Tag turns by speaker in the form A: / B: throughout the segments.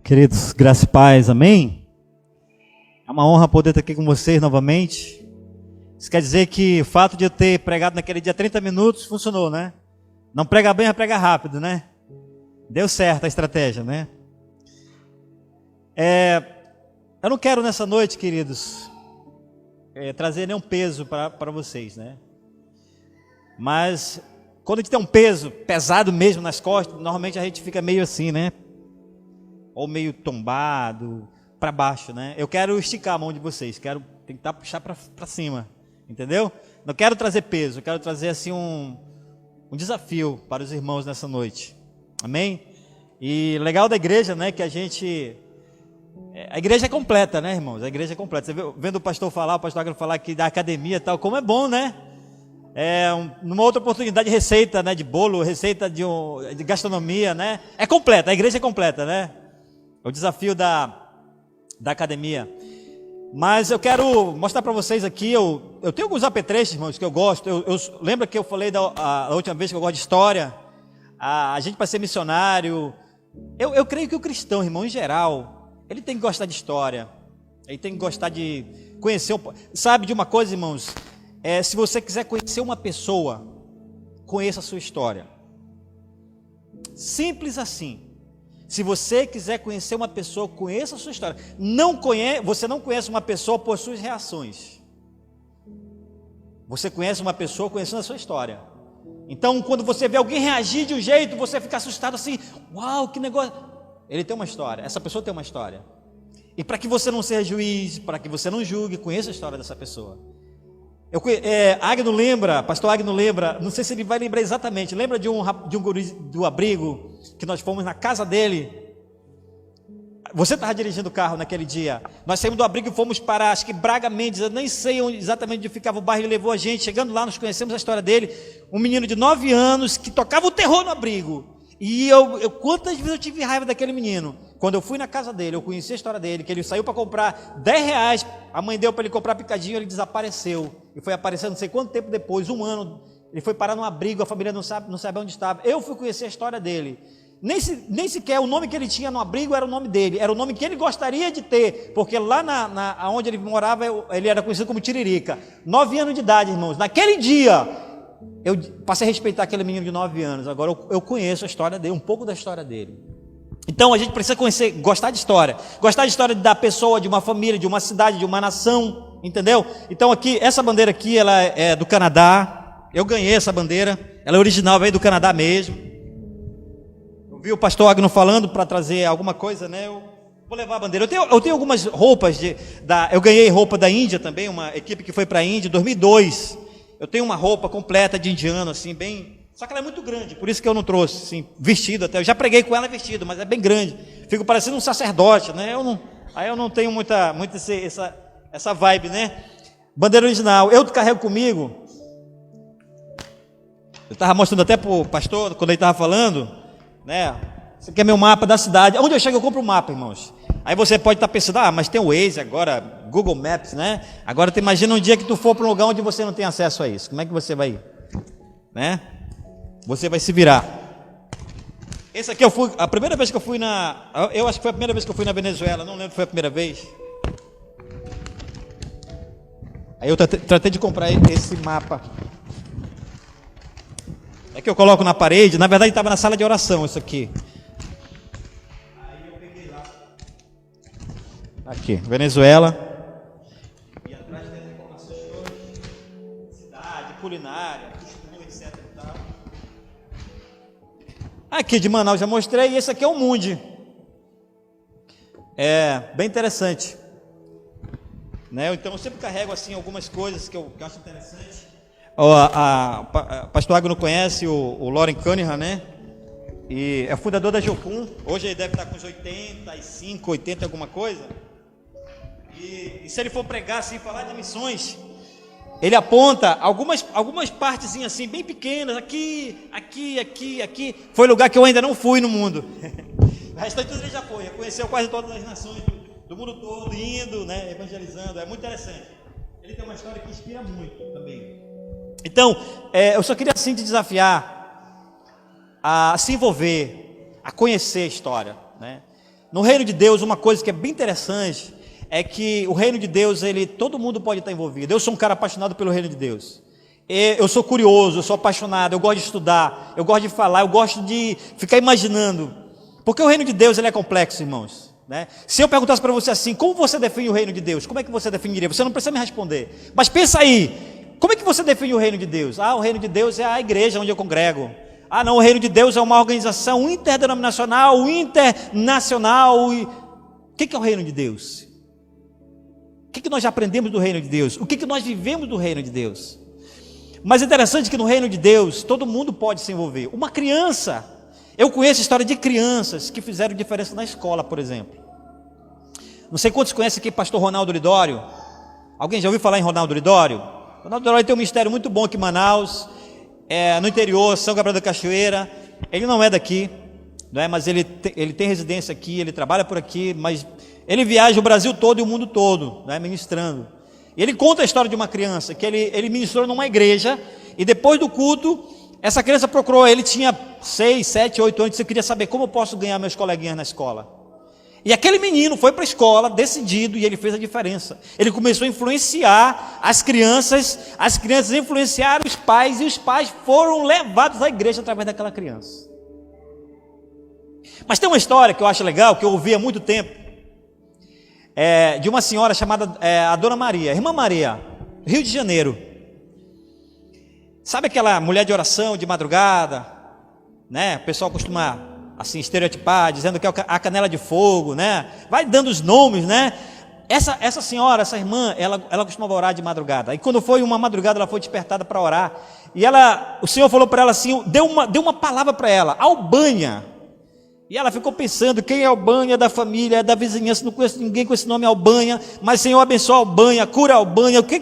A: Queridos, graça e paz, amém? É uma honra poder estar aqui com vocês novamente. Isso quer dizer que o fato de eu ter pregado naquele dia 30 minutos funcionou, né? Não prega bem, mas prega rápido, né? Deu certo a estratégia, né? Eu não quero nessa noite, queridos, trazer nenhum peso para vocês, né? Mas quando a gente tem um peso pesado mesmo nas costas, normalmente a gente fica meio assim, né? Ou meio tombado, para baixo, né? Eu quero esticar a mão de vocês, quero tentar puxar para cima, entendeu? Não quero trazer peso, eu quero trazer assim um desafio para os irmãos nessa noite, amém? E legal da igreja, né, que a igreja é completa, né, irmãos? A igreja é completa. Você vendo o pastor Agno falar aqui da academia e tal, como é bom, né? Numa outra oportunidade, receita, né, de bolo, receita de gastronomia, né? É completa, a igreja é completa, né? É o desafio da academia. Mas eu quero mostrar para vocês aqui, eu tenho alguns apetrechos, irmãos, que eu gosto. Lembra que eu falei da última vez que eu gosto de história? A gente, para ser missionário, eu creio que o cristão, irmão, em geral, ele tem que gostar de história. Ele tem que gostar de conhecer. Sabe de uma coisa, irmãos? Se você quiser conhecer uma pessoa, conheça a sua história. Simples assim. Se você quiser conhecer uma pessoa, conheça a sua história. Você não conhece uma pessoa por suas reações. Você conhece uma pessoa conhecendo a sua história. Então, quando você vê alguém reagir de um jeito, você fica assustado assim, uau, que negócio. Ele tem uma história, essa pessoa tem uma história. E para que você não seja juiz, para que você não julgue, conheça a história dessa pessoa. Pastor Agno lembra, não sei se ele vai lembrar exatamente, lembra de um guri do abrigo, que nós fomos na casa dele. Você estava dirigindo o carro naquele dia. Nós saímos do abrigo e fomos para, acho que Braga Mendes, eu nem sei exatamente onde ficava o bairro, ele levou a gente. Chegando lá, nós conhecemos a história dele. Um menino de 9 anos que tocava o terror no abrigo. E quantas vezes eu tive raiva daquele menino. Quando eu fui na casa dele, eu conheci a história dele, que ele saiu para comprar R$10, a mãe deu para ele comprar picadinho, ele desapareceu. E foi aparecendo não sei quanto tempo depois, 1 ano, ele foi parar num abrigo, a família não sabe onde estava. Eu fui conhecer a história dele. Nem sequer o nome que ele tinha no abrigo era o nome dele, era o nome que ele gostaria de ter, porque lá onde ele morava, ele era conhecido como Tiririca. 9 anos de idade, irmãos. Naquele dia, eu passei a respeitar aquele menino de 9 anos. Agora eu conheço a história dele, um pouco da história dele. Então a gente precisa gostar de história da pessoa, de uma família, de uma cidade, de uma nação, entendeu? Então aqui, essa bandeira aqui, ela é do Canadá. Eu ganhei essa bandeira, ela é original, veio do Canadá mesmo. Eu vi o pastor Agno falando para trazer alguma coisa, né? Eu vou levar a bandeira. Eu tenho algumas roupas eu ganhei roupa da Índia também, uma equipe que foi para a Índia em 2002. Eu tenho uma roupa completa de indiano, assim, bem. Só que ela é muito grande, por isso que eu não trouxe, assim, vestido até. Eu já preguei com ela vestido, mas é bem grande. Fico parecendo um sacerdote, né? Aí eu não tenho muito essa vibe, né? Bandeira original, eu carrego comigo. Eu estava mostrando até para o pastor, quando ele estava falando, né? Isso aqui é meu mapa da cidade. Onde eu chego, eu compro o mapa, irmãos. Aí você pode estar pensando, mas tem o Waze agora, Google Maps, né? Agora tu imagina um dia que tu for para um lugar onde você não tem acesso a isso. Como é que você vai ir? Né? Você vai se virar. Esse aqui a primeira vez que eu fui eu acho que foi a primeira vez que eu fui na Venezuela, não lembro se foi a primeira vez. Aí eu tratei de comprar esse mapa. É que eu coloco na parede, na verdade estava na sala de oração isso aqui. Aí eu peguei lá. Aqui, Venezuela. E atrás tem informações todas. Cidade, culinária, costume, etc. e tal. Aqui de Manaus já mostrei, e esse aqui é o Mundi. É bem interessante, né? Então eu sempre carrego assim algumas coisas que eu acho interessante. Pastor Agno conhece o Loren Cunningham, né? E é fundador da Jocum. Hoje ele deve estar com uns 85, 80 alguma coisa. E se ele for pregar assim, falar de missões, ele aponta algumas partes assim, bem pequenas, aqui. Foi lugar que eu ainda não fui no mundo. O restante tudo ele já foi, conheceu quase todas as nações do mundo todo, indo, né, evangelizando. É muito interessante. Ele tem uma história que inspira muito também. Então, eu só queria assim te desafiar a se envolver, a conhecer a história, né? no reino de Deus, uma coisa que é bem interessante é que o reino de Deus, todo mundo pode estar envolvido. Eu sou um cara apaixonado pelo reino de Deus. Eu sou curioso, eu sou apaixonado, eu gosto de estudar, eu gosto de falar, eu gosto de ficar imaginando. Porque o reino de Deus ele é complexo, irmãos. Né? Se eu perguntasse para você assim, como você define o reino de Deus? Como é que você definiria? Você não precisa me responder. Mas pensa aí, como é que você define o reino de Deus? O reino de Deus é a igreja onde eu congrego. Não, o reino de Deus é uma organização interdenominacional, internacional. O que é o reino de Deus? O que nós já aprendemos do reino de Deus? O que nós vivemos do reino de Deus? Mas é interessante que no reino de Deus, todo mundo pode se envolver. Uma criança, eu conheço a história de crianças que fizeram diferença na escola, por exemplo. Não sei quantos conhecem aqui pastor Ronaldo Lidório. Alguém já ouviu falar em Ronaldo Lidório? Ronaldo Lidório tem um ministério muito bom aqui em Manaus, no interior, São Gabriel da Cachoeira. Ele não é daqui, não é? Mas ele tem residência aqui, ele trabalha por aqui, mas ele viaja o Brasil todo e o mundo todo, né, ministrando. E ele conta a história de uma criança que ele ministrou numa igreja, e depois do culto, essa criança procurou ele, tinha 6, 7, 8 anos, você queria saber como eu posso ganhar meus coleguinhas na escola. E aquele menino foi para a escola decidido, e ele fez a diferença. Ele começou a influenciar as crianças influenciaram os pais, e os pais foram levados à igreja através daquela criança. Mas tem uma história que eu acho legal, que eu ouvi há muito tempo, de uma senhora chamada a Dona Maria, Irmã Maria, Rio de Janeiro. Sabe aquela mulher de oração de madrugada, né? O pessoal costuma assim estereotipar, dizendo que é a canela de fogo, né? Vai dando os nomes, né? Essa senhora, essa irmã, ela costumava orar de madrugada. E quando foi uma madrugada, ela foi despertada para orar. E o Senhor falou para ela assim, deu uma palavra para ela, Albanha. E ela ficou pensando, quem é Albanha da família, da vizinhança, não conheço ninguém com esse nome Albanha, mas Senhor abençoa Albanha, cura Albanha, o que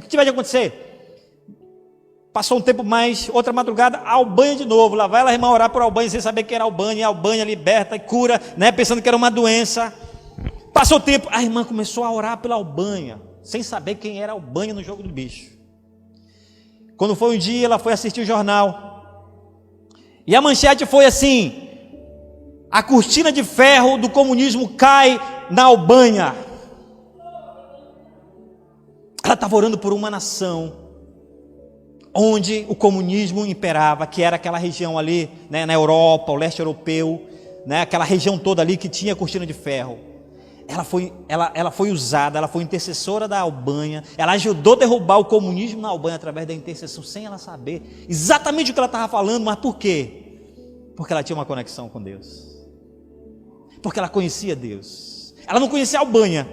A: tiver de acontecer? Passou um tempo mais, outra madrugada, Albanha de novo, lá vai ela irmã orar por Albanha, sem saber que era Albanha, e Albanha liberta e cura, né, pensando que era uma doença. Passou o tempo, a irmã começou a orar pela Albanha, sem saber quem era Albanha no jogo do bicho. Quando foi um dia, ela foi assistir o jornal, e a manchete foi assim: a cortina de ferro do comunismo cai na Albanha. Ela estava orando por uma nação onde o comunismo imperava, que era aquela região ali, né, na Europa, o leste europeu, né, aquela região toda ali que tinha cortina de ferro. Ela foi usada, ela foi intercessora da Albanha, ela ajudou a derrubar o comunismo na Albanha através da intercessão, sem ela saber exatamente o que ela estava falando. Mas por quê? Porque ela tinha uma conexão com Deus, porque ela conhecia Deus. Ela não conhecia a Albanha,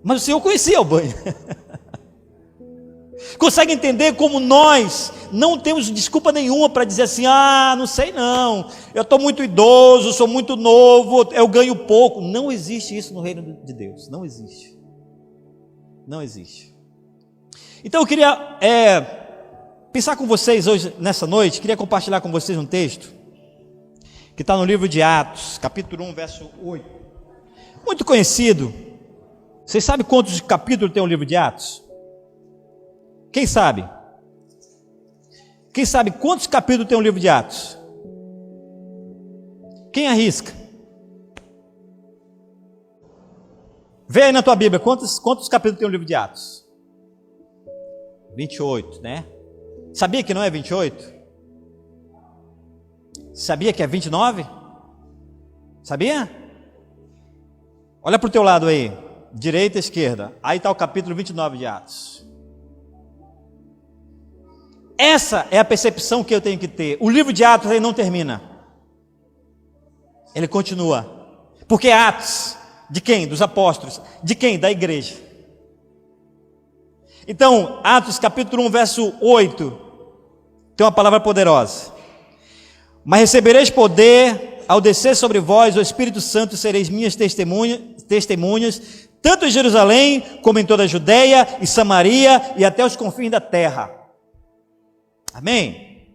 A: mas o Senhor conhecia a Albanha. Consegue entender como nós não temos desculpa nenhuma para dizer assim, não sei não, eu estou muito idoso, sou muito novo, eu ganho pouco. Não existe isso no reino de Deus, não existe. Não existe. Então eu queria pensar com vocês hoje, nessa noite, queria compartilhar com vocês um texto, que está no livro de Atos, capítulo 1, verso 8. Muito conhecido. Vocês sabem quantos capítulos tem o livro de Atos? Quem sabe? Quem sabe quantos capítulos tem o livro de Atos? Quem arrisca? Vê aí na tua Bíblia, quantos capítulos tem o livro de Atos? 28, né? Sabia que não é 28? Sabia que é 29? Sabia? Olha para o teu lado aí, direita e esquerda. Aí está o capítulo 29 de Atos. Essa é a percepção que eu tenho que ter. O livro de Atos ele não termina, ele continua. Porque Atos, de quem? Dos apóstolos. De quem? Da igreja. Então, Atos capítulo 1, verso 8, tem uma palavra poderosa. Mas recebereis poder ao descer sobre vós o Espírito Santo, sereis minhas testemunhas, tanto em Jerusalém, como em toda a Judeia e Samaria, e até os confins da terra. Amém?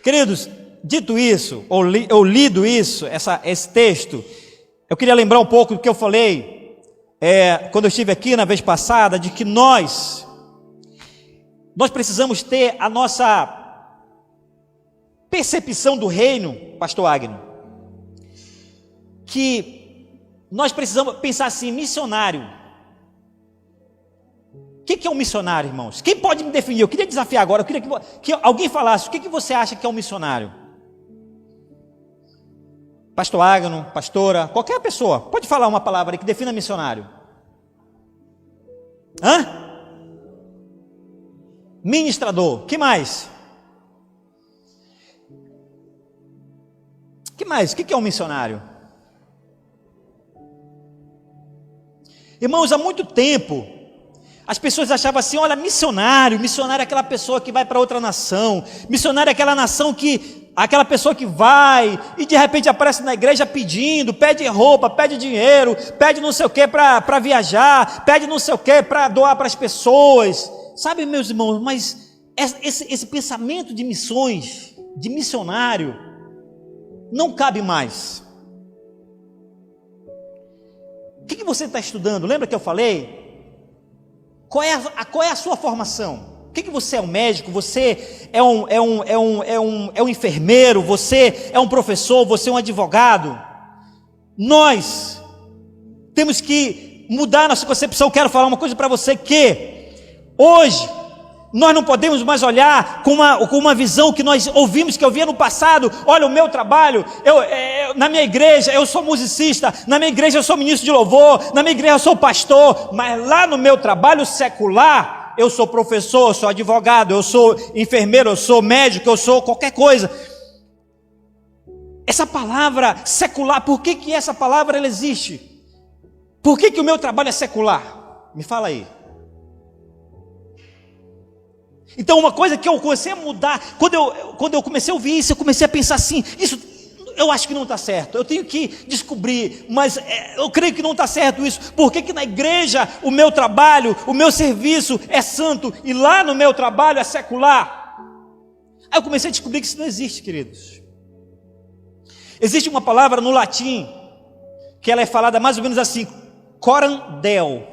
A: Queridos, dito isso, ou lido isso, esse texto, eu queria lembrar um pouco do que eu falei, quando eu estive aqui na vez passada, de que nós precisamos ter a nossa percepção do reino, pastor Agno, que nós precisamos pensar assim, missionário. O que é um missionário, irmãos? Quem pode me definir? Eu queria desafiar agora, eu queria que alguém falasse, o que você acha que é um missionário? Pastor Ágano, pastora, qualquer pessoa, pode falar uma palavra aí que defina missionário. Ministrador, que mais? Que mais? O que é um missionário? Irmãos, há muito tempo, as pessoas achavam assim, olha, missionário é aquela pessoa que vai para outra nação, missionário é aquela pessoa que vai, e de repente aparece na igreja pedindo, pede roupa, pede dinheiro, pede não sei o que para viajar, pede não sei o que para doar para as pessoas, sabe, meus irmãos, mas esse pensamento de missões, de missionário, não cabe mais. O que você está estudando? Lembra que eu falei? Qual é a sua formação? O que você é? Um médico? Você é um enfermeiro? Você é um professor? Você é um advogado? Nós temos que mudar nossa concepção. Quero falar uma coisa para você, que hoje nós não podemos mais olhar com uma visão que nós ouvimos, que eu via no passado. Olha, o meu trabalho, na minha igreja eu sou musicista, na minha igreja eu sou ministro de louvor, na minha igreja eu sou pastor, mas lá no meu trabalho secular, eu sou professor, eu sou advogado, eu sou enfermeiro, eu sou médico, eu sou qualquer coisa. Essa palavra secular, por que essa palavra ela existe? Por que o meu trabalho é secular? Me fala aí. Então uma coisa que eu comecei a mudar, quando eu comecei a ouvir isso, eu comecei a pensar assim, isso eu acho que não está certo, eu tenho que descobrir, mas eu creio que não está certo isso. Por que na igreja o meu trabalho, o meu serviço é santo, e lá no meu trabalho é secular? Aí eu comecei a descobrir que isso não existe, queridos. Existe uma palavra no latim, que ela é falada mais ou menos assim, coram deo.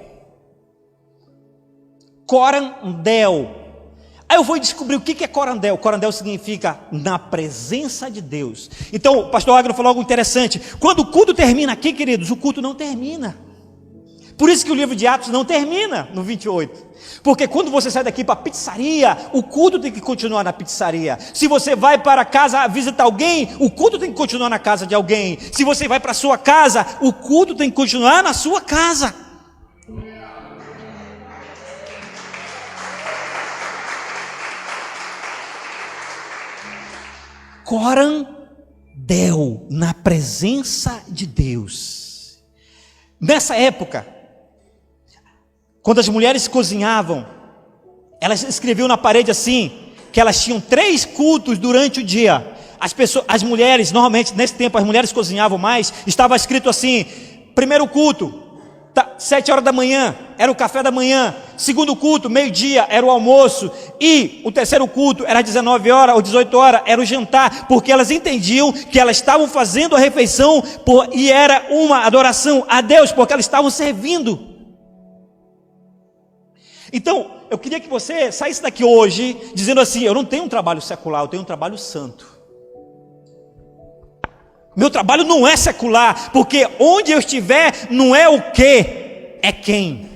A: Aí eu vou descobrir o que é corandel. Corandel significa na presença de Deus. Então o pastor Agno falou algo interessante. Quando o culto termina aqui, queridos, o culto não termina. Por isso que o livro de Atos não termina no 28. Porque quando você sai daqui para a pizzaria, o culto tem que continuar na pizzaria. Se você vai para casa visitar alguém, o culto tem que continuar na casa de alguém. Se você vai para a sua casa, o culto tem que continuar na sua casa. Corandel, na presença de Deus. Nessa época, quando as mulheres cozinhavam, elas escreviam na parede assim, que elas tinham 3 cultos durante o dia. As mulheres, normalmente nesse tempo as mulheres cozinhavam mais, estava escrito assim, primeiro culto, 7 horas da manhã, era o café da manhã. Segundo culto, meio-dia, era o almoço. E o terceiro culto, era 19 horas ou 18 horas, era o jantar. Porque elas entendiam que elas estavam fazendo a refeição e era uma adoração a Deus, porque elas estavam servindo. Então, eu queria que você saísse daqui hoje dizendo assim, eu não tenho um trabalho secular, eu tenho um trabalho santo. Meu trabalho não é secular, porque onde eu estiver não é o que, é quem.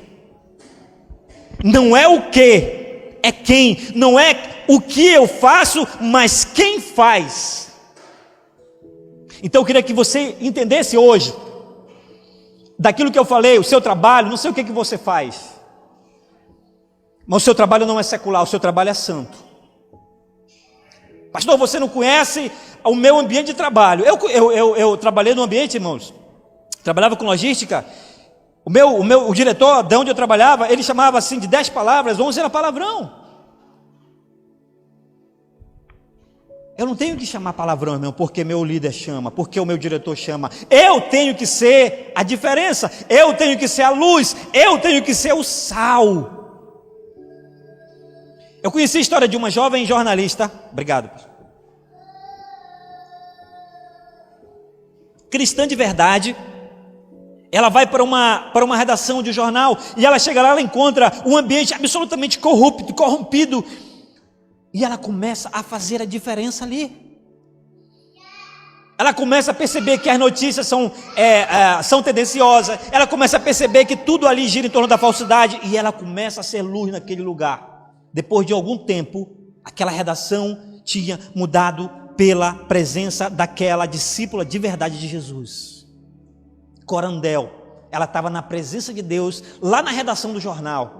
A: Não é o que, é quem. Não é o que eu faço, mas quem faz. Então eu queria que você entendesse hoje, daquilo que eu falei, o seu trabalho, não sei o que você faz, mas o seu trabalho não é secular, o seu trabalho é santo. Pastor, você não conhece o meu ambiente de trabalho. Eu trabalhei no ambiente, irmãos, trabalhava com logística. O diretor de onde eu trabalhava, ele chamava assim de 10 palavras, 11 era palavrão. Eu não tenho que chamar palavrão, irmão, porque meu líder chama, porque o meu diretor chama. Eu tenho que ser a diferença, eu tenho que ser a luz, eu tenho que ser o sal. Eu conheci a história de uma jovem jornalista, obrigado, cristã de verdade. Ela vai para uma redação de um jornal, e ela chega lá, ela encontra um ambiente absolutamente corrompido, e ela começa a fazer a diferença ali. ela começa a perceber que as notícias são tendenciosas, ela começa a perceber que tudo ali gira em torno da falsidade, e ela começa a ser luz naquele lugar. Depois de algum tempo, aquela redação tinha mudado pela presença daquela discípula de verdade de Jesus, Corandel. Ela estava na presença de Deus, lá na redação do jornal.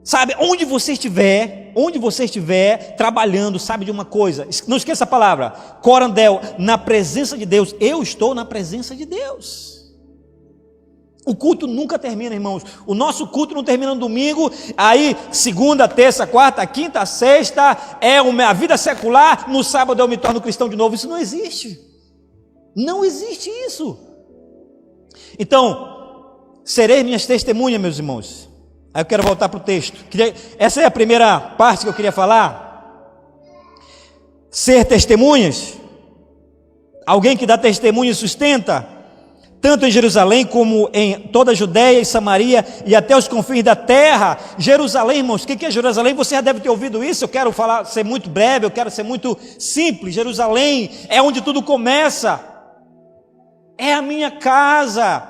A: Sabe, onde você estiver trabalhando, sabe de uma coisa, não esqueça a palavra, Corandel, na presença de Deus. Eu estou na presença de Deus. O culto nunca termina, irmãos. O nosso culto não termina no domingo, aí segunda, terça, quarta, quinta, sexta, a vida secular, no sábado eu me torno cristão de novo. Isso não existe. Não existe isso. Então, sereis minhas testemunhas, meus irmãos. Aí eu quero voltar para o texto. Essa é a primeira parte que eu queria falar. Ser testemunhas. Alguém que dá testemunho e sustenta, tanto em Jerusalém como em toda a Judéia e Samaria e até os confins da terra. Jerusalém, irmãos, o que é Jerusalém? Você já deve ter ouvido isso. Eu quero ser muito breve, eu quero ser muito simples. Jerusalém é onde tudo começa. É a minha casa.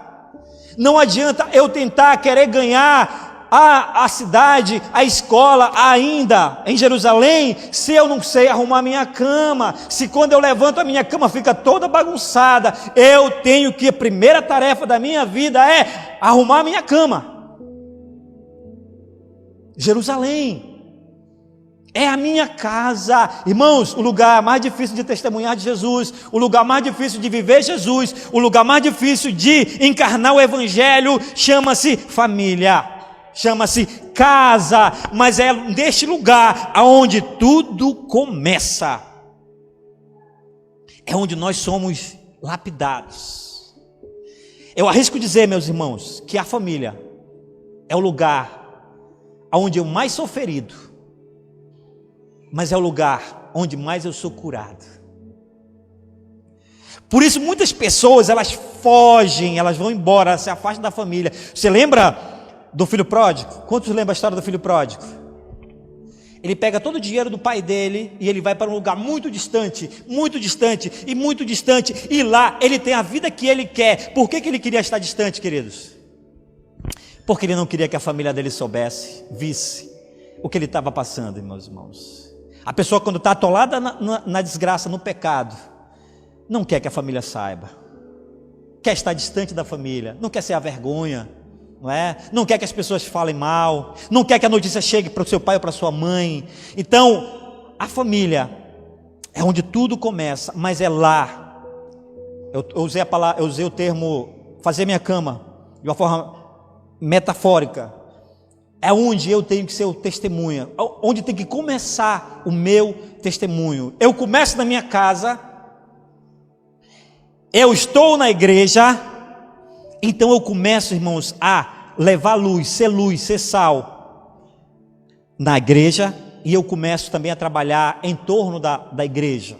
A: Não adianta eu tentar querer ganhar a cidade, a escola ainda em Jerusalém, se eu não sei arrumar minha cama, se quando eu levanto a minha cama fica toda bagunçada. Eu tenho que, a primeira tarefa da minha vida é arrumar minha cama. Jerusalém é a minha casa, irmãos. O lugar mais difícil de testemunhar de Jesus, o lugar mais difícil de viver Jesus, o lugar mais difícil de encarnar o evangelho, chama-se família. Chama-se casa, mas é neste lugar aonde tudo começa. É onde nós somos lapidados. Eu arrisco dizer, meus irmãos, que a família é o lugar onde eu mais sou ferido, mas é o lugar onde mais eu sou curado. Por isso muitas pessoas, elas fogem, elas vão embora, elas se afastam da família. Você lembra do filho pródigo? Quantos lembram a história do filho pródigo? Ele pega todo o dinheiro do pai dele e ele vai para um lugar muito distante, e lá ele tem a vida que ele quer. Por que ele queria estar distante, queridos? Porque ele não queria que a família dele soubesse, visse o que ele estava passando, meus irmãos. A pessoa, quando está atolada na desgraça, no pecado, não quer que a família saiba, quer estar distante da família, não quer ser a vergonha, não é? Não quer que as pessoas falem mal, não quer que a notícia chegue para o seu pai ou para a sua mãe. Então, a família é onde tudo começa, mas é lá. Eu usei o termo fazer minha cama de uma forma metafórica. É onde eu tenho que ser o testemunha, onde tem que começar o meu testemunho. Eu começo na minha casa, eu estou na igreja, então eu começo, irmãos, a levar luz, ser sal na igreja, e eu começo também a trabalhar em torno da igreja.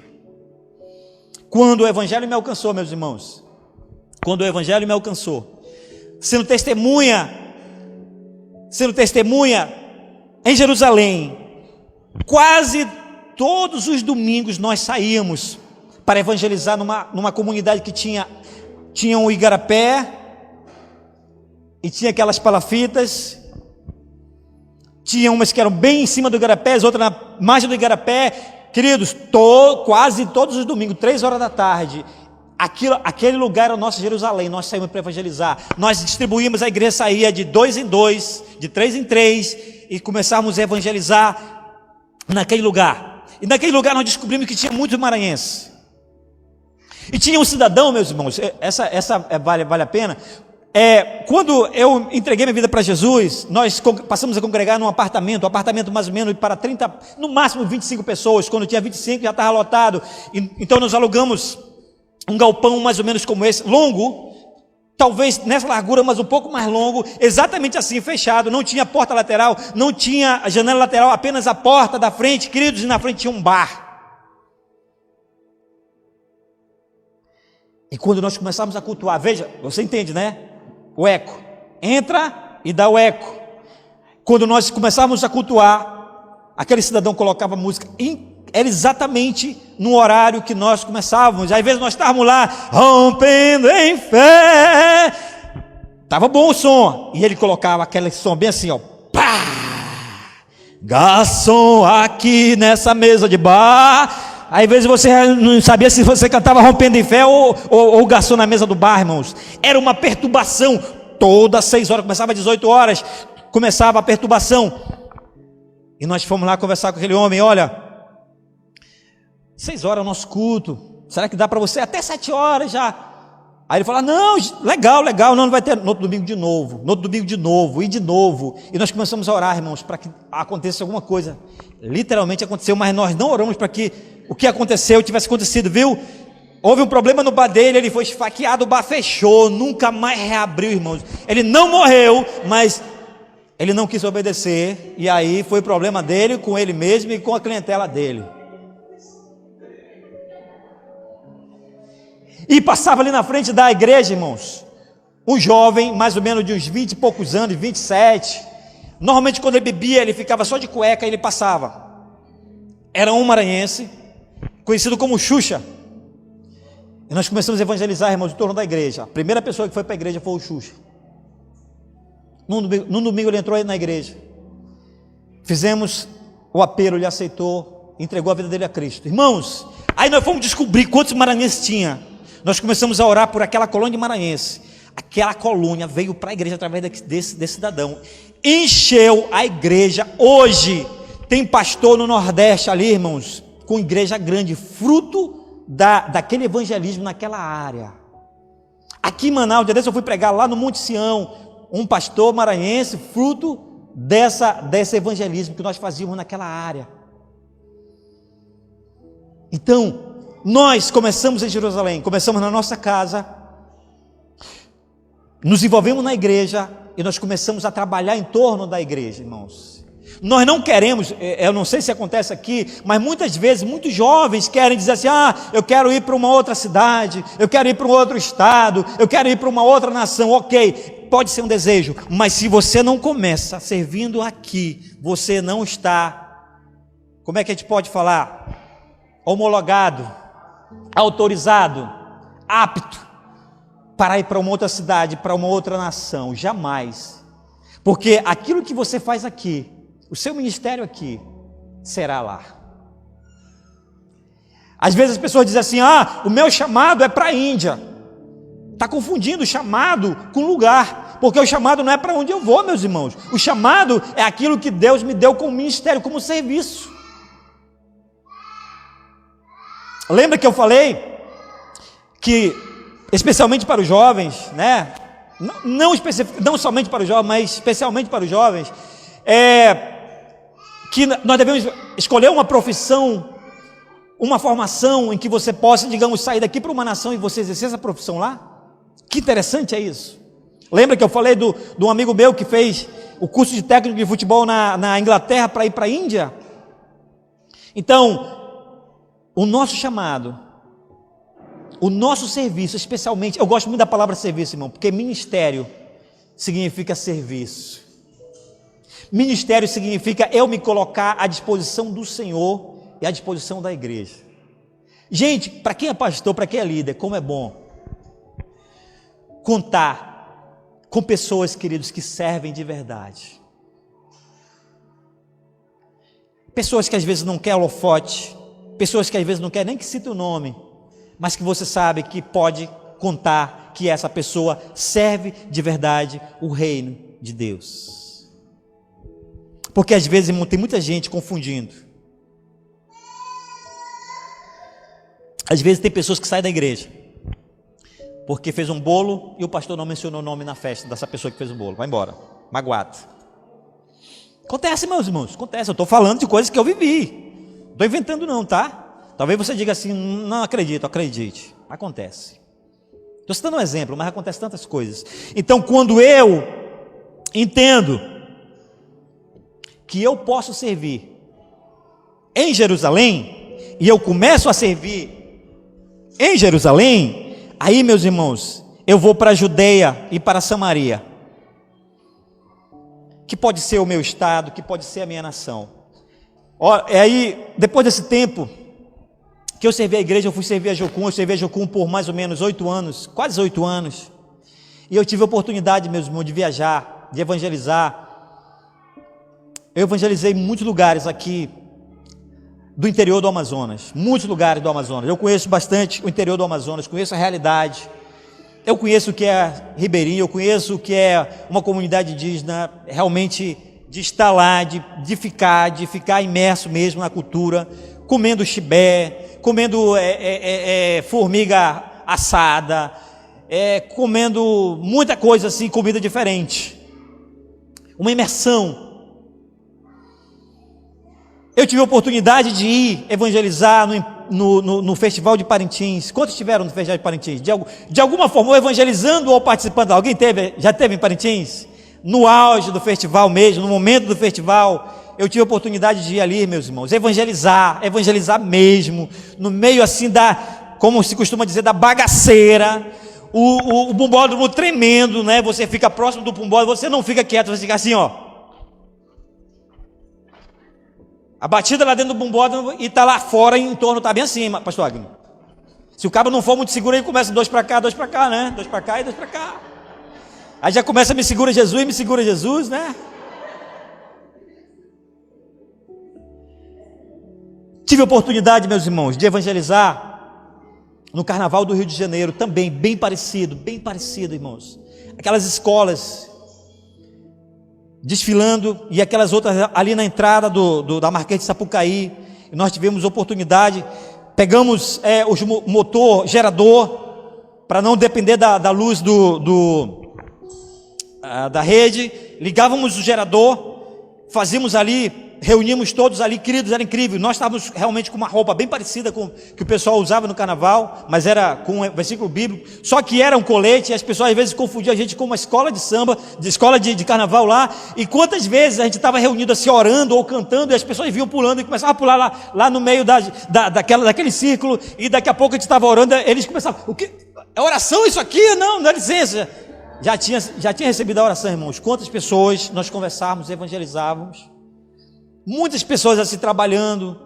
A: Quando o evangelho me alcançou, meus irmãos, sendo testemunha em Jerusalém, quase todos os domingos nós saíamos para evangelizar numa comunidade que tinha um igarapé, e tinha aquelas palafitas, tinha umas que eram bem em cima do igarapé, as outras na margem do igarapé. Queridos, quase todos os domingos, 3 horas da tarde, aquele lugar era o nosso Jerusalém. Nós saímos para evangelizar, nós distribuímos, a igreja saía de 2 em 2, de 3 em 3, e começávamos a evangelizar naquele lugar. E naquele lugar nós descobrimos que tinha muitos maranhenses, e tinha um cidadão, meus irmãos, vale a pena. Quando eu entreguei minha vida para Jesus, nós passamos a congregar num apartamento mais ou menos para 30, no máximo 25 pessoas. Quando tinha 25 já estava lotado. Então nós alugamos um galpão mais ou menos como esse, longo, talvez nessa largura, mas um pouco mais longo, exatamente assim, fechado. Não tinha porta lateral, não tinha janela lateral, apenas a porta da frente, queridos, e na frente tinha um bar. E quando nós começamos a cultuar, veja, você entende, né? O eco, entra e dá o eco. Quando nós começávamos a cultuar, aquele cidadão colocava música era exatamente no horário que nós começávamos. Às vezes nós estávamos lá, rompendo em fé. Estava bom o som. E ele colocava aquele som bem assim, ó. Pá! Garçom, aqui nessa mesa de bar. Às vezes você não sabia se você cantava rompendo em fé ou o garçom na mesa do bar, irmãos. Era uma perturbação. Todas 6 horas, começava às 18 horas, começava a perturbação. E nós fomos lá conversar com aquele homem, olha, 6 horas é o nosso culto, será que dá para você? Até 7 horas já. Aí ele falou, não, legal, não vai ter. No outro domingo de novo, e de novo. E nós começamos a orar, irmãos, para que aconteça alguma coisa. Literalmente aconteceu, mas nós não oramos para que o que aconteceu tivesse acontecido, viu? Houve um problema no bar dele, ele foi esfaqueado, o bar fechou, nunca mais reabriu, irmãos. Ele não morreu, mas ele não quis obedecer, e aí foi problema dele, com ele mesmo e com a clientela dele. E passava ali na frente da igreja, irmãos, um jovem, mais ou menos de uns 20 e poucos anos, 27. Normalmente quando ele bebia, ele ficava só de cueca e ele passava. Era um maranhense, conhecido como Xuxa. E nós começamos a evangelizar, irmãos, em torno da igreja. A primeira pessoa que foi para a igreja foi o Xuxa. Num domingo ele entrou aí na igreja. Fizemos o apelo, ele aceitou, entregou a vida dele a Cristo. Irmãos, aí nós fomos descobrir quantos maranhenses tinha. Nós começamos a orar por aquela colônia de maranhense. Aquela colônia veio para a igreja através desse cidadão. Encheu a igreja. Hoje tem pastor no Nordeste ali, irmãos, com igreja grande, fruto daquele evangelismo naquela área. Aqui em Manaus, eu fui pregar lá no Monte Sião, um pastor maranhense, fruto desse evangelismo que nós fazíamos naquela área. Então, nós começamos em Jerusalém, começamos na nossa casa, nos envolvemos na igreja e nós começamos a trabalhar em torno da igreja, irmãos. Nós não queremos, eu não sei se acontece aqui, mas muitas vezes, muitos jovens querem dizer assim, eu quero ir para uma outra cidade, eu quero ir para um outro estado, eu quero ir para uma outra nação. Ok, pode ser um desejo, mas se você não começa servindo aqui, você não está, como é que a gente pode falar? Homologado, autorizado, apto para ir para uma outra cidade, para uma outra nação. Jamais. Porque aquilo que você faz aqui, o seu ministério aqui, será lá. Às vezes as pessoas dizem assim, o meu chamado é para a Índia. Está confundindo o chamado com lugar, porque o chamado não é para onde eu vou, meus irmãos. O chamado é aquilo que Deus me deu como ministério, como serviço. Lembra que eu falei que, especialmente para os jovens, né? Não somente para os jovens, mas especialmente para os jovens, que nós devemos escolher uma profissão, uma formação em que você possa, digamos, sair daqui para uma nação e você exercer essa profissão lá. Que interessante é isso. Lembra que eu falei de um amigo meu que fez o curso de técnico de futebol na Inglaterra para ir para a Índia? Então, o nosso chamado, o nosso serviço, especialmente, eu gosto muito da palavra serviço, irmão, porque ministério significa serviço. Ministério significa eu me colocar à disposição do Senhor e à disposição da igreja. Gente, para quem é pastor, para quem é líder, como é bom contar com pessoas, queridos, que servem de verdade. Pessoas que às vezes não querem holofote, pessoas que às vezes não querem nem que cite o nome, mas que você sabe que pode contar que essa pessoa serve de verdade o reino de Deus. Porque às vezes, irmão, tem muita gente confundindo. Às vezes tem pessoas que saem da igreja porque fez um bolo e o pastor não mencionou o nome na festa dessa pessoa que fez o bolo. Vai embora, magoado. Acontece, meus irmãos, acontece. Eu estou falando de coisas que eu vivi. Não estou inventando não, tá? Talvez você diga assim, não acredito, acredite. Acontece. Estou citando um exemplo, mas acontece tantas coisas. Então, quando eu entendo que eu posso servir em Jerusalém, e eu começo a servir em Jerusalém, aí, meus irmãos, eu vou para a Judeia e para a Samaria, que pode ser o meu estado, que pode ser a minha nação. Ó, aí, depois desse tempo que eu servi a igreja, eu fui servir a Jocum. Eu servi a Jocum por mais ou menos 8 anos, quase 8 anos. E eu tive a oportunidade, meus irmãos, de viajar, de evangelizar. Eu evangelizei em muitos lugares aqui do interior do Amazonas, muitos lugares do Amazonas. Eu conheço bastante o interior do Amazonas, conheço a realidade. Eu conheço o que é ribeirinho, eu conheço o que é uma comunidade indígena, realmente de estar lá, de ficar imerso mesmo na cultura, comendo chibé, comendo formiga assada, comendo muita coisa assim, comida diferente. Uma imersão. Eu tive a oportunidade de ir evangelizar no Festival de Parintins. Quantos estiveram no Festival de Parintins? De alguma forma, ou evangelizando ou participando. Alguém já teve em Parintins? No auge do festival mesmo, no momento do festival, eu tive a oportunidade de ir ali, meus irmãos, evangelizar mesmo, no meio assim como se costuma dizer, da bagaceira, o bumbódromo tremendo, né? Você fica próximo do bumbódromo, você não fica quieto, você fica assim, ó. A batida lá dentro do bumbódromo e tá lá fora, em torno, tá bem assim, pastor Agno. Se o cabo não for muito seguro, ele começa 2 para cá, né? 2 para cá e 2 para cá. Aí já começa me segura Jesus, né? Tive a oportunidade, meus irmãos, de evangelizar no Carnaval do Rio de Janeiro, também bem parecido, irmãos. Aquelas escolas desfilando e aquelas outras ali na entrada da Marquês de Sapucaí. E nós tivemos oportunidade, pegamos o motor gerador para não depender da luz da rede, ligávamos o gerador, fazíamos ali, reunimos todos ali, queridos, era incrível. Nós estávamos realmente com uma roupa bem parecida com o que o pessoal usava no carnaval, mas era com um versículo bíblico, só que era um colete, e as pessoas às vezes confundiam a gente com uma escola de samba, escola de carnaval lá. E quantas vezes a gente estava reunido assim, orando ou cantando, e as pessoas vinham pulando e começavam a pular lá no meio daquele círculo, e daqui a pouco a gente estava orando, eles começavam, o que? É oração isso aqui? Não, dá licença. Já tinha recebido a oração, irmãos. Quantas pessoas nós conversávamos, evangelizávamos, muitas pessoas assim trabalhando,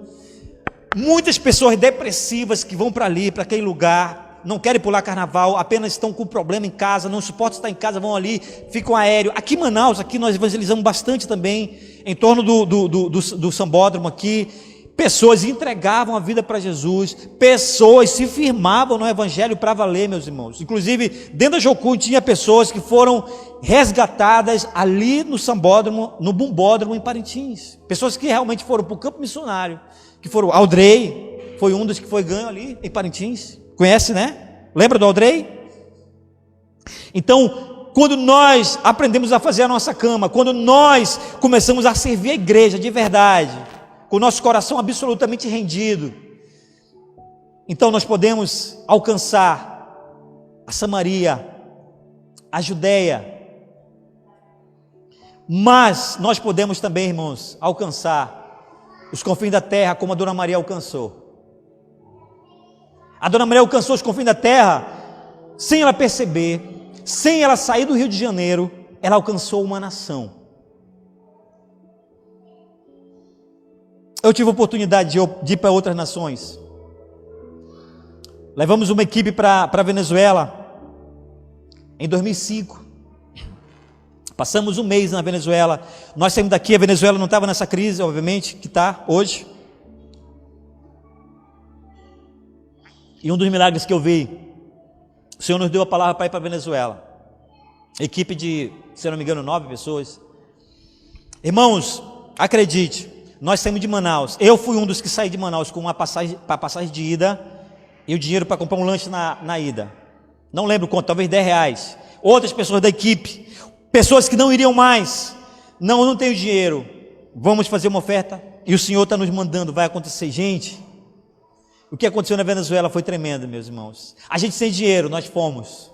A: muitas pessoas depressivas que vão para ali, para aquele lugar, não querem pular carnaval, apenas estão com problema em casa, não suportam estar em casa, vão ali, ficam aéreo. Aqui em Manaus, aqui nós evangelizamos bastante também, em torno do Sambódromo aqui. Pessoas entregavam a vida para Jesus, pessoas se firmavam no evangelho para valer, meus irmãos. Inclusive, dentro da Jocum tinha pessoas que foram resgatadas ali no Sambódromo, no Bumbódromo em Parintins. Pessoas que realmente foram para o campo missionário, que foram, Aldrey, foi um dos que foi ganho ali em Parintins. Conhece, né? Lembra do Aldrey? Então, quando nós aprendemos a fazer a nossa cama, quando nós começamos a servir a igreja de verdade, com o nosso coração absolutamente rendido, então nós podemos alcançar a Samaria, a Judeia, mas nós podemos também, irmãos, alcançar os confins da terra, como a Dona Maria alcançou. A Dona Maria alcançou os confins da terra sem ela perceber, sem ela sair do Rio de Janeiro, ela alcançou uma nação. Eu tive a oportunidade de ir para outras nações. Levamos uma equipe para a Venezuela em 2005. Passamos um mês na Venezuela. Nós saímos daqui, a Venezuela não estava nessa crise, obviamente, que está hoje. E um dos milagres que eu vi, o Senhor nos deu a palavra para ir para a Venezuela. Equipe de, se eu não me engano, 9 pessoas. Irmãos, acredite, nós saímos de Manaus. Eu fui um dos que saí de Manaus com uma passagem de ida e o dinheiro para comprar um lanche na ida. Não lembro quanto, talvez R$10. Outras pessoas da equipe, pessoas que não iriam mais. Não tenho dinheiro. Vamos fazer uma oferta e o Senhor está nos mandando, vai acontecer. Gente, o que aconteceu na Venezuela foi tremendo, meus irmãos. A gente sem dinheiro, nós fomos.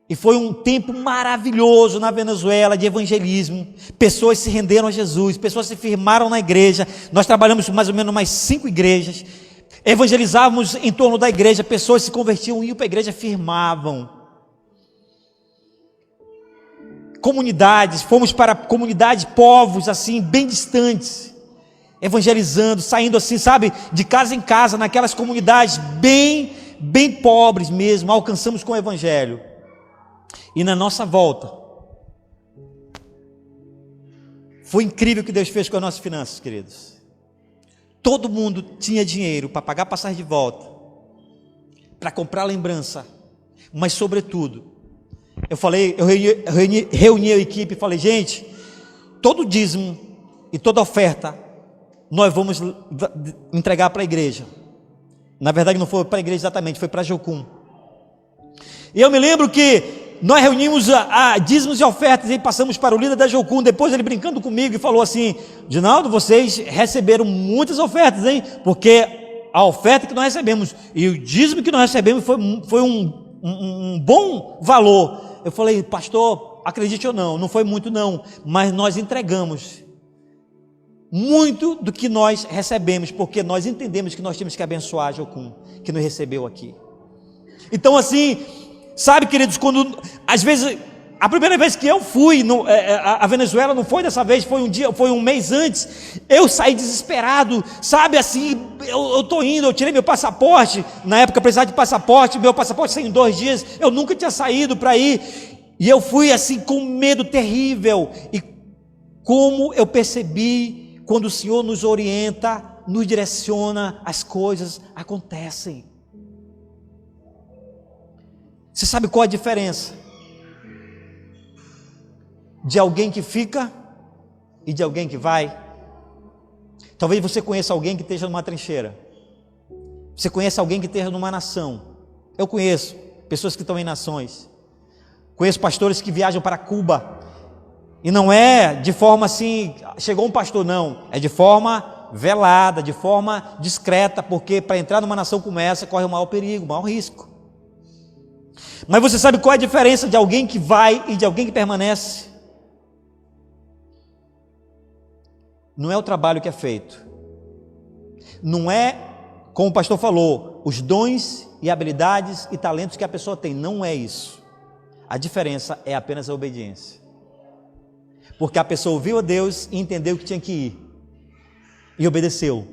A: E foi um tempo maravilhoso na Venezuela de evangelismo. Pessoas se renderam a Jesus, pessoas se firmaram na igreja. Nós trabalhamos mais ou menos mais 5 igrejas. Evangelizávamos em torno da igreja, pessoas se convertiam, iam para a igreja, firmavam. comunidades, fomos para comunidades, povos assim, bem distantes, evangelizando, saindo assim, sabe, de casa em casa, naquelas comunidades bem pobres mesmo, alcançamos com o evangelho. E na nossa volta, foi incrível o que Deus fez com as nossas finanças, queridos. Todo mundo tinha dinheiro para pagar passagem de volta, para comprar lembrança, mas sobretudo, eu reuni a equipe e falei, gente, todo dízimo e toda oferta, nós vamos entregar para a igreja. Na verdade não foi para a igreja exatamente, foi para Jocum. E eu me lembro que nós reunimos a dízimos e ofertas e passamos para o líder da Jocum. Depois ele brincando comigo e falou assim, Dinaldo, vocês receberam muitas ofertas, hein? Porque a oferta que nós recebemos e o dízimo que nós recebemos foi um bom valor. Eu falei, pastor, acredite ou não, não foi muito não, mas nós entregamos muito do que nós recebemos, porque nós entendemos que nós temos que abençoar a Jocum, que nos recebeu aqui. Então assim, sabe, queridos, quando às vezes a primeira vez que eu fui a Venezuela, não foi dessa vez, foi um mês antes, eu saí desesperado, sabe, assim, eu estou indo, eu tirei meu passaporte, na época eu precisava de passaporte, meu passaporte saiu em 2 dias, eu nunca tinha saído para ir, e eu fui assim com medo terrível, e como eu percebi, quando o Senhor nos orienta, nos direciona, as coisas acontecem. Você sabe qual a diferença de alguém que fica e de alguém que vai? Talvez você conheça alguém que esteja numa trincheira, você conhece alguém que esteja numa nação. Eu conheço pessoas que estão em nações, conheço pastores que viajam para Cuba, e não é de forma assim, chegou um pastor, não, é de forma velada, de forma discreta, porque para entrar numa nação como essa corre o maior perigo, o maior risco. Mas você sabe qual é a diferença de alguém que vai e de alguém que permanece? Não é o trabalho que é feito, não é, como o pastor falou, os dons e habilidades e talentos que a pessoa tem, não é isso. A diferença é apenas a obediência, porque a pessoa ouviu a Deus e entendeu que tinha que ir e obedeceu.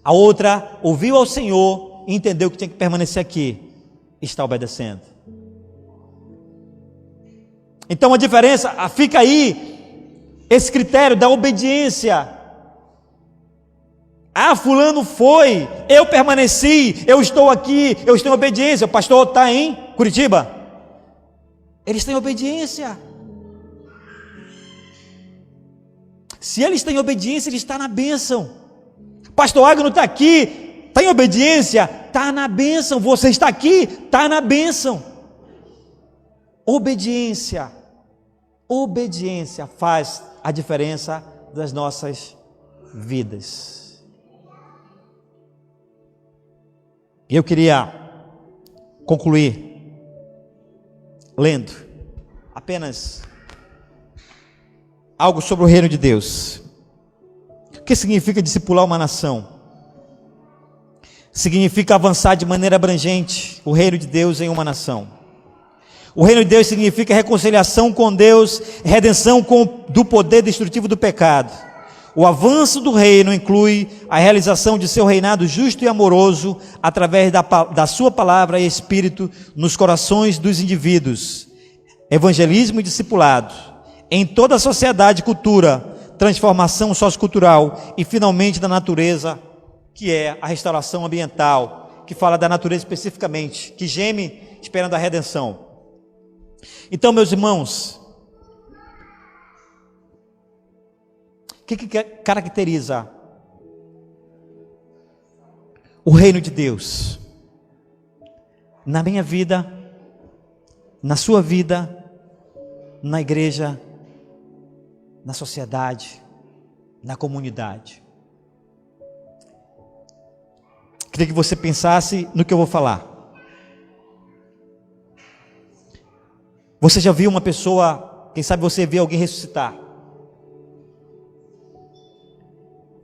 A: A outra ouviu ao Senhor e entendeu que tinha que permanecer aqui e está obedecendo. Então a diferença, fica aí esse critério da obediência. Ah, fulano foi, eu permaneci, eu estou aqui, eu estou em obediência. O pastor está em Curitiba, ele está em obediência. Se ele está em obediência, ele está na bênção. Pastor Agno está aqui, está em obediência, está na bênção. Você está aqui, está na bênção. Obediência faz a diferença das nossas vidas. E eu queria concluir lendo apenas algo sobre o reino de Deus. O que significa discipular uma nação? Significa avançar de maneira abrangente o reino de Deus em uma nação. O reino de Deus significa reconciliação com Deus, redenção do poder destrutivo do pecado. O avanço do reino inclui a realização de seu reinado justo e amoroso através da sua palavra e espírito nos corações dos indivíduos. Evangelismo e discipulado em toda a sociedade e cultura, transformação sociocultural e finalmente da natureza, que é a restauração ambiental, que fala da natureza especificamente, que geme esperando a redenção. Então, meus irmãos, o que caracteriza o reino de Deus? Na minha vida, na sua vida, na igreja, na sociedade, na comunidade. Queria que você pensasse no que eu vou falar. Você já viu uma pessoa, quem sabe você viu alguém ressuscitar?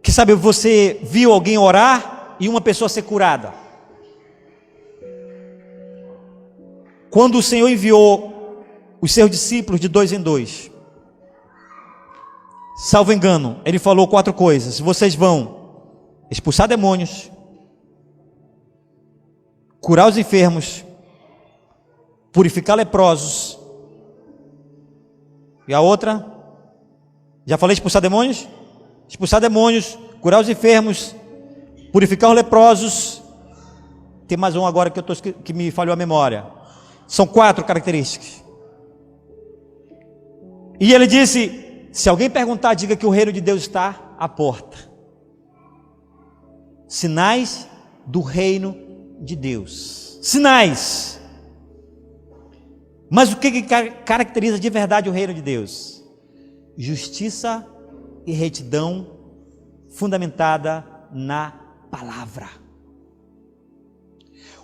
A: Quem sabe você viu alguém orar e uma pessoa ser curada? Quando o Senhor enviou os seus discípulos de 2 em 2. Salvo engano, ele falou 4 coisas. Vocês vão expulsar demônios, curar os enfermos, purificar leprosos. E a outra? Já falei expulsar demônios? Expulsar demônios, curar os enfermos, purificar os leprosos. Tem mais um agora que me falhou a memória. São 4 características. E ele disse: se alguém perguntar, diga que o reino de Deus está à porta. Sinais do reino de Deus. Sinais. Mas o que caracteriza de verdade o reino de Deus? Justiça e retidão fundamentada na palavra.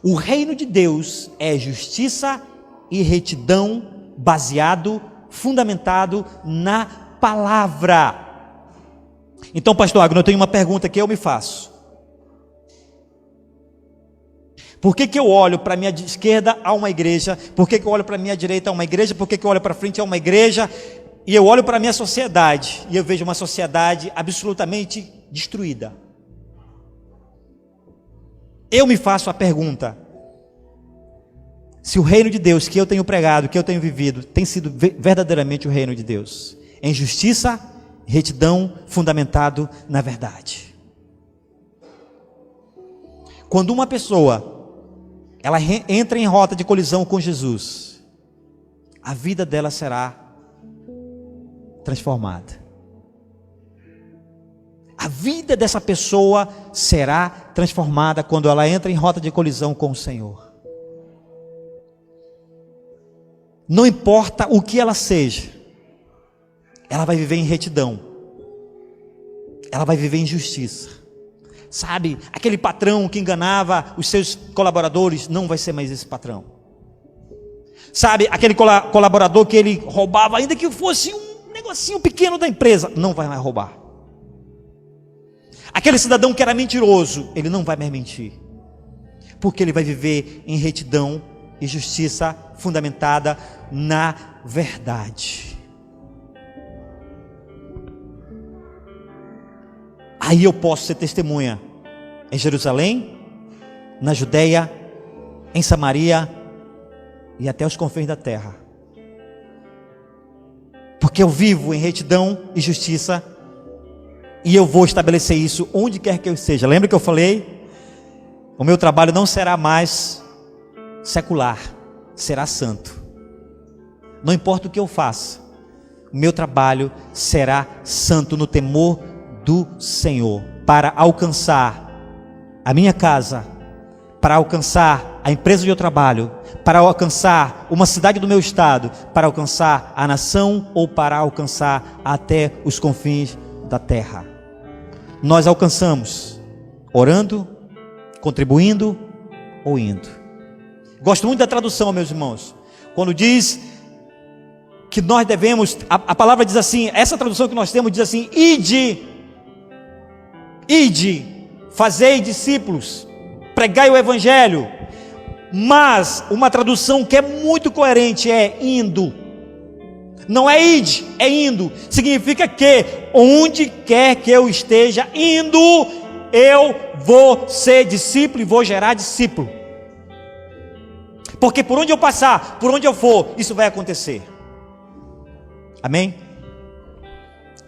A: O reino de Deus é justiça e retidão baseado, fundamentado na palavra. Então, pastor Agno, eu tenho uma pergunta que eu me faço. Por que eu olho para a minha esquerda a uma igreja? Por que eu olho para a minha direita a uma igreja? Por que eu olho para frente a uma igreja? E eu olho para a minha sociedade e eu vejo uma sociedade absolutamente destruída. Eu me faço a pergunta: se o reino de Deus que eu tenho pregado, que eu tenho vivido, tem sido verdadeiramente o reino de Deus, em justiça, retidão, fundamentado na verdade. Quando uma pessoa ela entra em rota de colisão com Jesus, a vida dela será transformada. A vida dessa pessoa será transformada quando ela entra em rota de colisão com o Senhor. Não importa o que ela seja, ela vai viver em retidão, ela vai viver em justiça. Sabe, aquele patrão que enganava os seus colaboradores não vai ser mais esse patrão. Sabe, aquele colaborador que ele roubava, ainda que fosse um negocinho pequeno da empresa, não vai mais roubar. Aquele cidadão que era mentiroso, ele não vai mais mentir, porque ele vai viver em retidão e justiça fundamentada na verdade. Aí eu posso ser testemunha em Jerusalém, na Judeia, em Samaria e até os confins da terra, porque eu vivo em retidão e justiça, e eu vou estabelecer isso onde quer que eu esteja. Lembra que eu falei? O meu trabalho não será mais secular, será santo. Não importa o que eu faça, o meu trabalho será santo no temor do Senhor, para alcançar a minha casa, para alcançar a empresa onde eu trabalho, para alcançar uma cidade do meu estado, para alcançar a nação ou para alcançar até os confins da terra. Nós alcançamos orando, contribuindo ou indo. Gosto muito da tradução, meus irmãos, quando diz que nós devemos, a palavra diz assim, essa tradução que nós temos diz assim: ide, fazei discípulos, pregai o evangelho. Mas uma tradução que é muito coerente é indo. Não é ide, é indo. Significa que onde quer que eu esteja indo, eu vou ser discípulo e vou gerar discípulo. Porque por onde eu passar, por onde eu for, isso vai acontecer. Amém?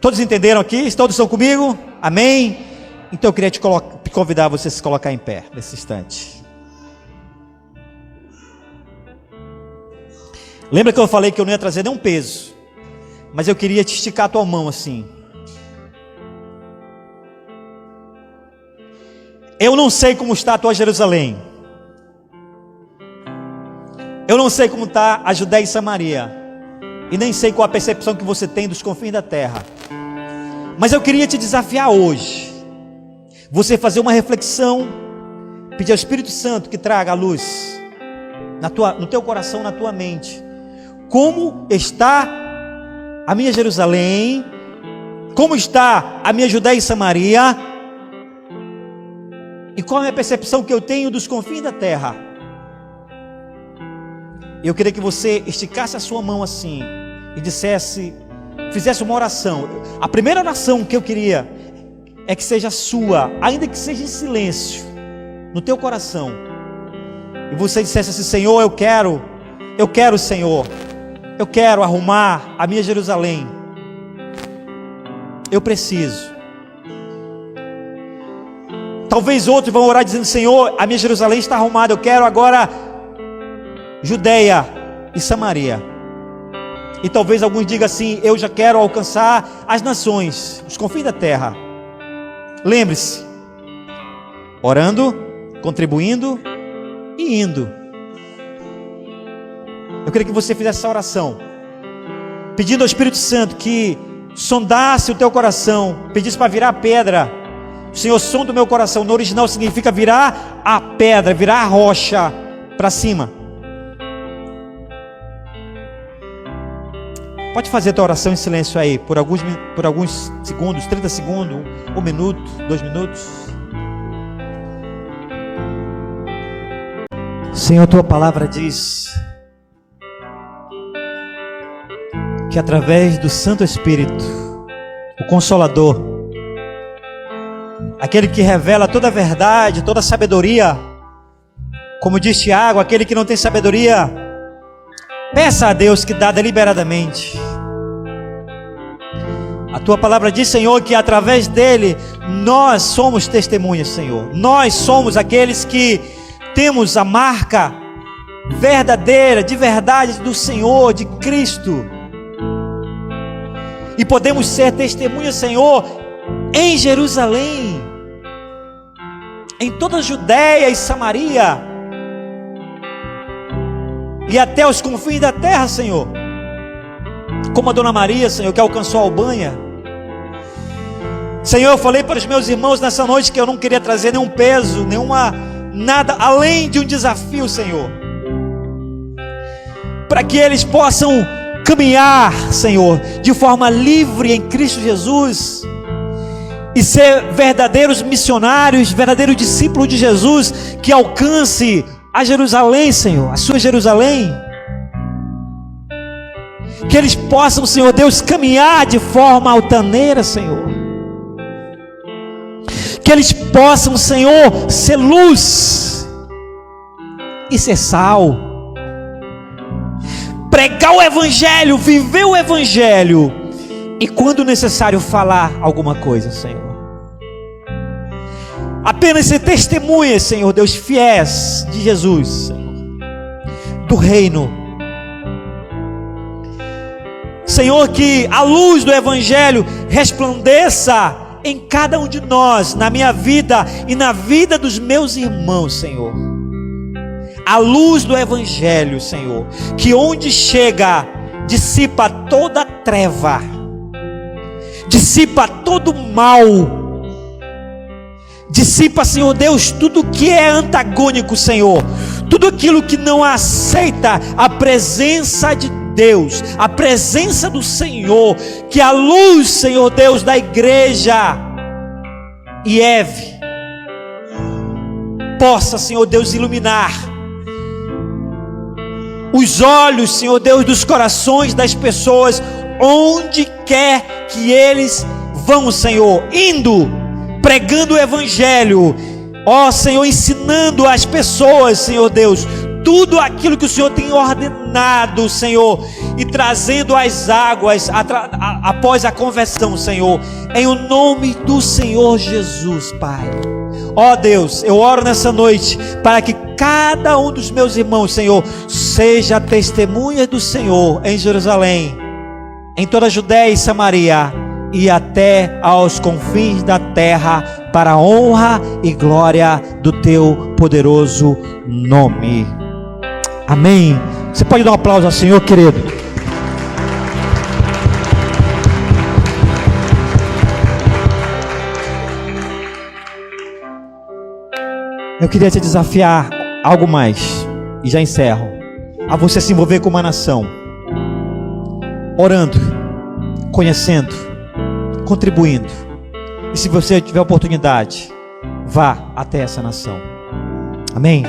A: Todos entenderam aqui? Todos estão comigo? Amém? Então eu queria te convidar você a se colocar em pé nesse instante. Lembra que eu falei que eu não ia trazer nenhum peso, mas eu queria te esticar a tua mão assim. Eu não sei como está a tua Jerusalém, eu não sei como está a Judéia e Samaria, e nem sei qual a percepção que você tem dos confins da terra, mas eu queria te desafiar hoje, você fazer uma reflexão, pedir ao Espírito Santo que traga a luz no teu coração, na tua mente. Como está a minha Jerusalém? Como está a minha Judéia e Samaria? E qual é a percepção que eu tenho dos confins da terra? Eu queria que você esticasse a sua mão assim e fizesse uma oração. A primeira oração que eu queria é que seja sua, ainda que seja em silêncio, no teu coração. E você dissesse assim: Senhor, eu quero, Senhor, eu quero arrumar a minha Jerusalém. Eu preciso. Talvez outros vão orar dizendo: Senhor, a minha Jerusalém está arrumada, eu quero agora Judeia e Samaria. E talvez alguns digam assim: eu já quero alcançar as nações, os confins da terra. Lembre-se, orando, contribuindo e indo. Eu queria que você fizesse essa oração, pedindo ao Espírito Santo que sondasse o teu coração, pedisse para virar a pedra. Senhor, sonda o meu coração. No original significa virar a pedra, virar a rocha para cima. Pode fazer a tua oração em silêncio aí, por alguns segundos, 30 segundos, 1 minuto, 2 minutos. Senhor, a tua palavra diz que através do Santo Espírito, o Consolador, aquele que revela toda a verdade, toda a sabedoria, como diz Tiago, aquele que não tem sabedoria, peça a Deus que dá deliberadamente. A tua palavra diz, Senhor, que através dele nós somos testemunhas, Senhor. Nós somos aqueles que temos a marca verdadeira, de verdade do Senhor, de Cristo. E podemos ser testemunhas, Senhor, em Jerusalém, em toda a Judeia e Samaria, e até os confins da terra, Senhor. Como a Dona Maria, Senhor, que alcançou a Albânia. Senhor, eu falei para os meus irmãos nessa noite que eu não queria trazer nenhum peso, nada além de um desafio, Senhor, para que eles possam caminhar, Senhor, de forma livre em Cristo Jesus e ser verdadeiros missionários, verdadeiros discípulos de Jesus, que alcance a Jerusalém, Senhor, a sua Jerusalém. Que eles possam, Senhor Deus, caminhar de forma altaneira, Senhor. Que eles possam, Senhor, ser luz e ser sal. Pregar o Evangelho, viver o Evangelho, e quando necessário falar alguma coisa, Senhor. Apenas ser testemunhas, Senhor Deus, fiéis de Jesus, Senhor, do reino. Senhor, que a luz do Evangelho resplandeça em cada um de nós, na minha vida e na vida dos meus irmãos, Senhor. A luz do Evangelho, Senhor, que onde chega, dissipa toda treva, dissipa todo mal, dissipa, Senhor Deus, tudo que é antagônico, Senhor, tudo aquilo que não aceita a presença de Deus, a presença do Senhor. Que a luz, Senhor Deus, da igreja IEV possa, Senhor Deus, iluminar os olhos, Senhor Deus, dos corações das pessoas, onde quer que eles vão, Senhor, indo, pregando o Evangelho, ó Senhor, ensinando as pessoas, Senhor Deus, tudo aquilo que o Senhor tem ordenado, Senhor, e trazendo as águas após a conversão, Senhor, em o nome do Senhor Jesus, Pai. Ó Deus, eu oro nessa noite para que cada um dos meus irmãos, Senhor, seja testemunha do Senhor em Jerusalém, em toda a Judeia e Samaria e até aos confins da terra, para a honra e glória do teu poderoso nome. Amém. Você pode dar um aplauso ao Senhor, querido. Eu queria te desafiar algo mais, e já encerro, a você se envolver com uma nação, orando, conhecendo, contribuindo. E se você tiver oportunidade, vá até essa nação. Amém.